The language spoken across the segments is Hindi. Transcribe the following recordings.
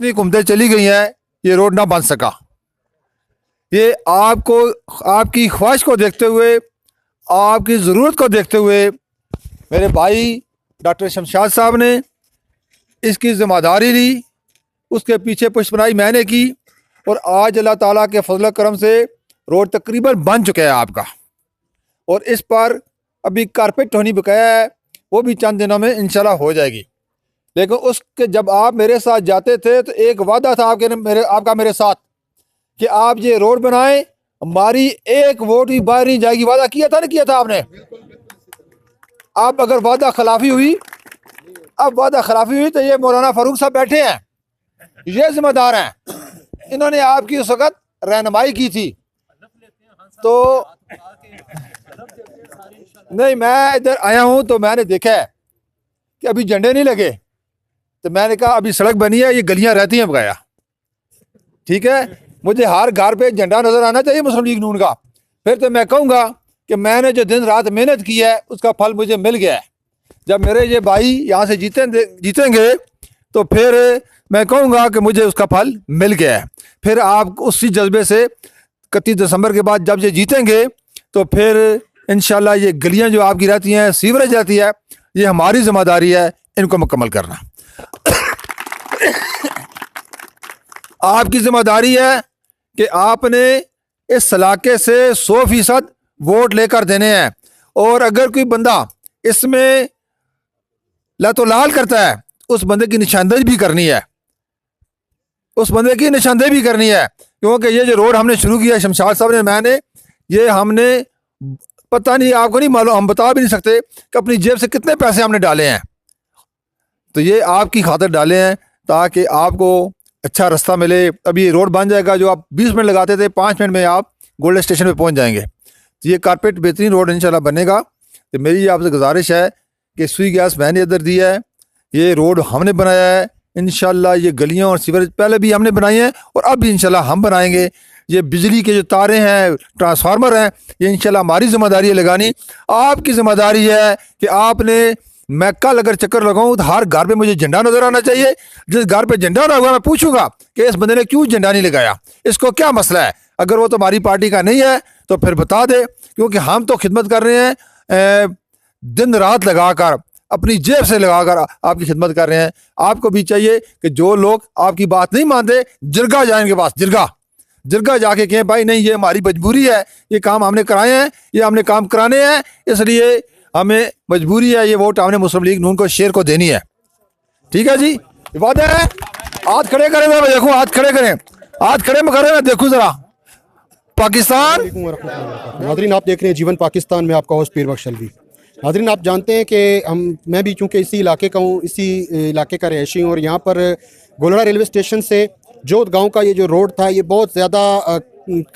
इतनी हुकूमतें चली गई हैं, ये रोड ना बन सका। ये आपको, आपकी ख्वाहिश को देखते हुए, आपकी ज़रूरत को देखते हुए मेरे भाई डॉक्टर शमशाद साहब ने इसकी ज़िम्मेदारी ली, उसके पीछे पुष्पनाई मैंने की, और आज अल्लाह ताला के फजल करम से रोड तकरीबन बन चुका है आपका। और इस पर अभी कारपेट होनी बकाया है, वो भी चंद दिनों में इंशाल्लाह हो जाएगी। लेकिन उसके जब आप मेरे साथ जाते थे तो एक वादा था आपका मेरे साथ कि आप ये रोड बनाएं, हमारी एक वोट भी बाहर नहीं जाएगी। वादा किया था, नहीं किया था आपने? अब अगर वादा खिलाफी हुई, अब वादा खिलाफी हुई तो ये मौलाना फारूक साहब बैठे हैं, ये जिम्मेदार हैं। इन्होंने आपकी उस वक़्त रहनुमाई की थी। तो नहीं, मैं इधर आया हूँ तो मैंने देखा है कि अभी झंडे नहीं लगे, तो मैंने कहा अभी सड़क बनी है, ये गलियां रहती हैं बकाया, ठीक है। मुझे हर घर पे झंडा नजर आना चाहिए मुस्लिम लीग नून का। फिर तो मैं कहूँगा कि मैंने जो दिन रात मेहनत की है उसका फल मुझे मिल गया है। जब मेरे ये भाई यहाँ से जीतेंगे तो फिर मैं कहूँगा कि मुझे उसका फल मिल गया है। फिर आप उसी जज्बे से 31 दिसंबर के बाद जब ये जीतेंगे तो फिर इंशाल्लाह ये गलियाँ जो आपकी रहती हैं, सीवरेज रहती है, ये हमारी जिम्मेदारी है इनको मुकम्मल करना। आपकी जिम्मेदारी है कि आपने इस इलाके से 100% वोट लेकर देने हैं। और अगर कोई बंदा इसमें लातोलाल करता है, उस बंदे की निशानदेही भी करनी है, उस बंदे की निशानदेही भी करनी है। क्योंकि ये जो रोड हमने शुरू किया शमशाद साहब ने, मैंने ये हमने पता नहीं, आपको नहीं मालूम, हम बता भी नहीं सकते कि अपनी जेब से कितने पैसे हमने डाले हैं। तो ये आपकी खातिर डाले हैं ताकि आपको अच्छा रास्ता मिले। अभी ये रोड बन जाएगा, जो आप 20 मिनट लगाते थे 5 मिनट में आप गोल्डन स्टेशन पे पहुंच जाएंगे। तो ये कारपेट बेहतरीन रोड इंशाल्लाह बनेगा। तो मेरी आपसे गुजारिश है कि सुई गैस मैंने इधर दी है, ये रोड हमने बनाया है, इंशाल्लाह ये गलियां और सीवरेज पहले भी हमने बनाई हैं और अब भी इंशाल्लाह हम बनाएंगे। ये बिजली के जो तारे हैं, ट्रांसफार्मर हैं, ये इंशाल्लाह हमारी जिम्मेदारी है लगानी। आपकी जिम्मेदारी है कि आपने, मैं कल अगर चक्कर लगाऊं तो हर घर पे मुझे झंडा नजर आना चाहिए। जिस घर पे झंडा ना होगा मैं पूछूंगा कि इस बंदे ने क्यों झंडा नहीं लगाया, इसको क्या मसला है। अगर वो तो हमारी पार्टी का नहीं है तो फिर बता दे, क्योंकि हम तो खिदमत कर रहे हैं, दिन रात लगाकर, अपनी जेब से लगाकर आपकी खिदमत कर रहे हैं। आपको भी चाहिए कि जो लोग आपकी बात नहीं मानते, जिरगा जाए इनके पास, जिरगा जाके कहें भाई नहीं, ये हमारी मजबूरी है, ये काम हमने कराए हैं, ये हमने काम कराने हैं, इसलिए हमें मजबूरी है, ये वोट हमने मुस्लिम लीग नून को, शेर को देनी है। ठीक है जी, वादा है। हाथ खड़े करें, मैं देखूं, हाथ खड़े करें, हाथ खड़े में करें, मैं देखूं जरा। पाकिस्तान। नाज़रीन, आप देख रहे हैं जीवन पाकिस्तान में, आपका होस्ट पीर बख्श अलवी। नाज़रीन, आप जानते हैं कि मैं भी चूँकि इसी इलाके का हूँ, इसी इलाके का रहायशी हूँ, और यहाँ पर गोलड़ा रेलवे स्टेशन से जोत गांव का ये जो रोड था, ये बहुत ज़्यादा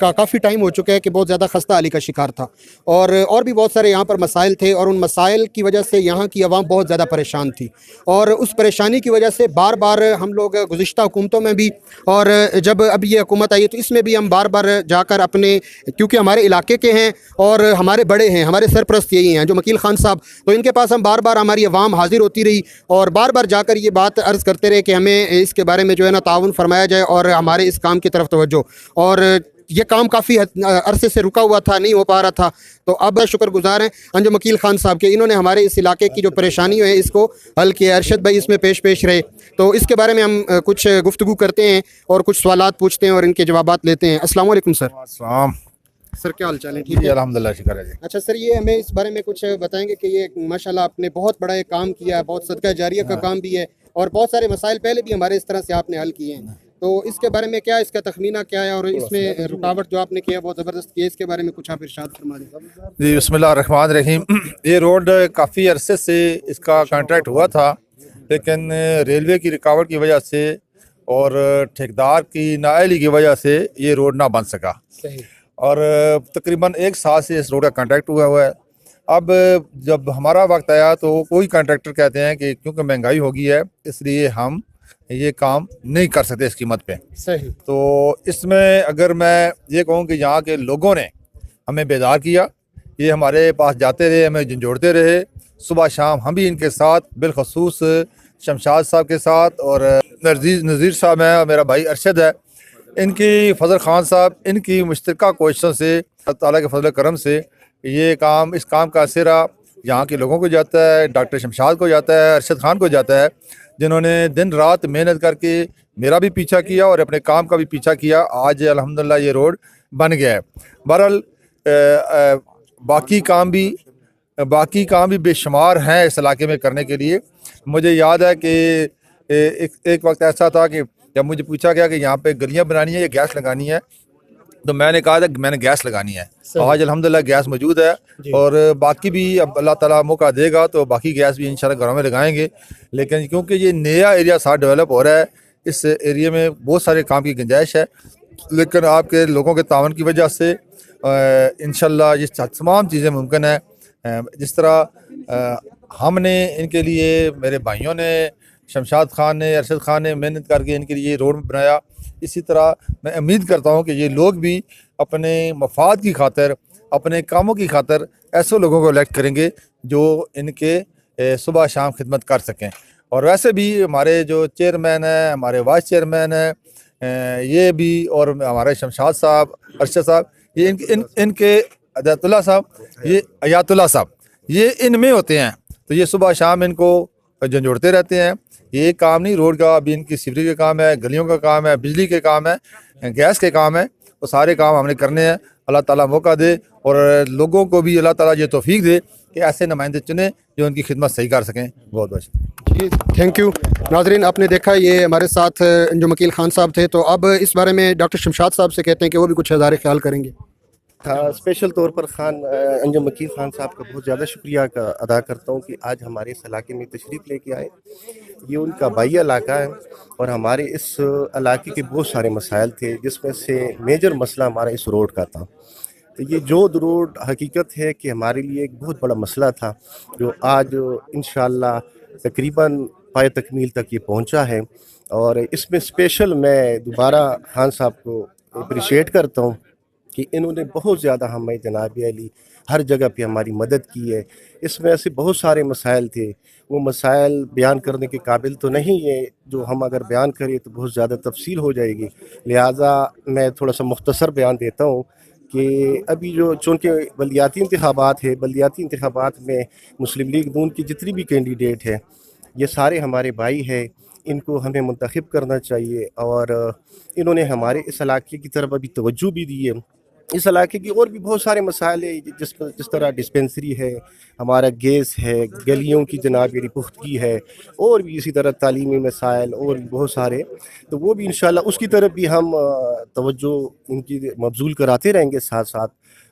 काफ़ी टाइम हो चुका है कि बहुत ज़्यादा खस्ता हाली का शिकार था, और भी बहुत सारे यहाँ पर मसाइल थे, और उन मसाइल की वजह से यहाँ की आवाम बहुत ज़्यादा परेशान थी। और उस परेशानी की वजह से बार बार हम लोग गुज़िश्ता हुकूमतों में भी, और जब अब ये हुकूमत आई है तो इसमें भी हम बार बार जाकर अपने, क्योंकि हमारे इलाके के हैं और हमारे बड़े हैं, हमारे सरपरस्त यही हैं जो मकील खान साहब, तो इनके पास हम बार बार, हमारी आवाम हाजिर होती रही और बार बार जाकर ये बात अर्ज़ करते रहे कि हमें इसके बारे में जो है ना ताउन फरमाया जाए और हमारे इस काम की तरफ तवज्जो। और ये काम काफ़ी अरसे से रुका हुआ था, नहीं हो पा रहा था। तो अब शुक्रगुजार हैं अंजुम वकील खान साहब के, इन्होंने हमारे इस इलाके की जो परेशानी है इसको हल किया। अरशद भाई इसमें पेश रहे, तो इसके बारे में हम कुछ गुफ्तगू करते हैं और कुछ सवालात पूछते हैं और इनके जवाबात लेते हैं। अस्सलाम वालेकुम सर। सर क्या हाल चाल है? ठीक है, अल्हम्दुलिल्लाह, शुक्र है जी। अच्छा सर, ये हमें इस बारे में कुछ बताएंगे कि ये माशाल्लाह आपने बहुत बड़ा एक काम किया है, बहुत सदका जारिया का काम भी है, और बहुत सारे मसाइल पहले भी हमारे इस तरह से आपने हल किए हैं। तो इसके बारे में क्या, इसका तखमीना क्या है, और इसमें रुकावट जो आपने किया बहुत ज़बरदस्त किया, इसके बारे में कुछ आप इरशाद फरमा दें। जी, बिस्मिल्लाह रहमान रहीम। ये रोड काफ़ी अरसे से इसका कॉन्ट्रैक्ट हुआ था, लेकिन रेलवे की रुकावट की वजह से और ठेकेदार की नाअहली की वजह से ये रोड ना बन सका। सही। और तकरीबन 1 साल से इस रोड का कॉन्ट्रैक्ट हुआ है। अब जब हमारा वक्त आया तो कोई कॉन्ट्रैक्टर कहते हैं कि क्योंकि महंगाई हो गई है इसलिए हम ये काम नहीं कर सकते इस कीमत पे। सही। तो इसमें अगर मैं ये कहूँ कि यहाँ के लोगों ने हमें बेदार किया, ये हमारे पास जाते रहे, हमें झंझोड़ते रहे सुबह शाम, हम भी इनके साथ, बिलखसूस शमशाद साहब के साथ और नज़ीर साहब हैं और मेरा भाई अरशद है, इनकी फजल खान साहब, इनकी मुश्तरका कोशिशों से, अल्लाह ताला के फजल करम से ये काम, इस काम का सिरा यहाँ के लोगों को जाता है, डॉक्टर शमशाद को जाता है, अरशद खान को जाता है, जिन्होंने दिन रात मेहनत करके मेरा भी पीछा किया और अपने काम का भी पीछा किया। आज अल्हम्दुलिल्लाह ये रोड बन गया है। बहरहाल बाकी काम भी बेशुमार हैं इस इलाके में करने के लिए। मुझे याद है कि एक वक्त ऐसा था कि जब मुझे पूछा गया कि यहाँ पे गलियाँ बनानी है या गैस लगानी है, तो मैंने कहा था कि मैंने गैस लगानी है। आज अल्हम्दुलिल्लाह गैस मौजूद है और बाकी भी अब अल्लाह ताला मौका देगा तो बाकी गैस भी इंशाल्लाह घरों में लगाएंगे। लेकिन क्योंकि ये नया एरिया साथ डेवलप हो रहा है, इस एरिया में बहुत सारे काम की गुंजाइश है, लेकिन आपके लोगों के तावन की वजह से इंशाल्लाह ये तमाम चीज़ें मुमकिन है। जिस तरह हमने इनके लिए, मेरे भाइयों ने, शमशाद खान ने, अरशद खान ने मेहनत करके इनके लिए रोड बनाया, इसी तरह मैं उम्मीद करता हूँ कि ये लोग भी अपने मफाद की खातिर, अपने कामों की खातिर ऐसे लोगों को इलेक्ट करेंगे जो इनके सुबह शाम खिदमत कर सकें। और वैसे भी हमारे जो चेयरमैन हैं, हमारे वाइस चेयरमैन हैं, ये भी, और हमारे शमशाद साहब, अरशद साहब, ये इनके अयातुल्लाह साहब, ये इनमें होते हैं। तो ये सुबह शाम इनको झंझोड़ते रहते हैं। ये काम नहीं, रोड का अभी इनकी सीवरेज का काम है, गलियों का काम है, बिजली के काम है, गैस के काम है, वो सारे काम हमने करने हैं। अल्लाह ताला मौका दे और लोगों को भी अल्लाह ताला ये तौफीक दे कि ऐसे नुमाइंदे चुने जो उनकी खिदमत सही कर सकें। बहुत बहुत जी, थैंक यू। नाजरीन, आपने देखा ये हमारे साथ अंजुम अकील खान साहब थे। तो अब इस बारे में डॉक्टर शमशाद साहब से कहते हैं कि वो भी कुछ हज़ारे ख्याल करेंगे। हाँ, स्पेशल तौर पर अंजुम अकील खान साहब का बहुत ज़्यादा शुक्रिया अदा करता हूँ कि आज हमारे इस इलाके में तशरीफ़ लेके आए। ये उनका बाई इलाका है और हमारे इस इलाके के बहुत सारे मसाइल थे, जिसमें से मेजर मसला हमारा इस रोड का था। तो ये जो रोड हकीकत है कि हमारे लिए एक बहुत बड़ा मसला था, जो आज इंशाअल्लाह तकरीबन पाए तकमील तक ये पहुँचा है। और इसमें स्पेशल मैं दोबारा खान साहब को अप्रिशिएट करता हूँ कि इन्होंने बहुत ज़्यादा हमें जनाब अली हर जगह पे हमारी मदद की है। इसमें ऐसे बहुत सारे मसाइल थे, वो मसाइल बयान करने के काबिल तो नहीं है, जो हम अगर बयान करें तो बहुत ज़्यादा तफसील हो जाएगी। लिहाजा मैं थोड़ा सा मुख्तसर बयान देता हूँ कि अभी जो चूँकि बल्दियाती इंतखाबात है, बल्दियाती इंतखाबात में मुस्लिम लीग नून की जितनी भी कैंडिडेट है, ये सारे हमारे भाई हैं, इनको हमें मुंतखब करना चाहिए। और इन्होंने हमारे इस इलाके की तरफ अभी तवज्जो भी दी है। इस इलाके की और भी बहुत सारे मसाइल है, जिस तरह डिस्पेंसरी है, हमारा गैस है, गलियों की जनाब पुख्तगी है, और भी इसी तरह तालीमी मसाइल और भी बहुत सारे। तो वो भी इंशाल्लाह उसकी तरफ भी हम तवज्जो इनकी मबजूल कराते रहेंगे साथ साथ।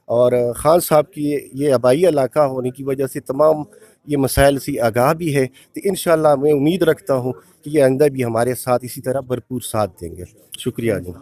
और ख़ान साहब की ये आबाई इलाका होने की वजह से तमाम ये मसाइल से आगाह भी है। तो इंशाल्लाह मैं उम्मीद रखता हूँ कि ये आइंदा भी हमारे साथ इसी तरह भरपूर साथ देंगे। शुक्रिया जी।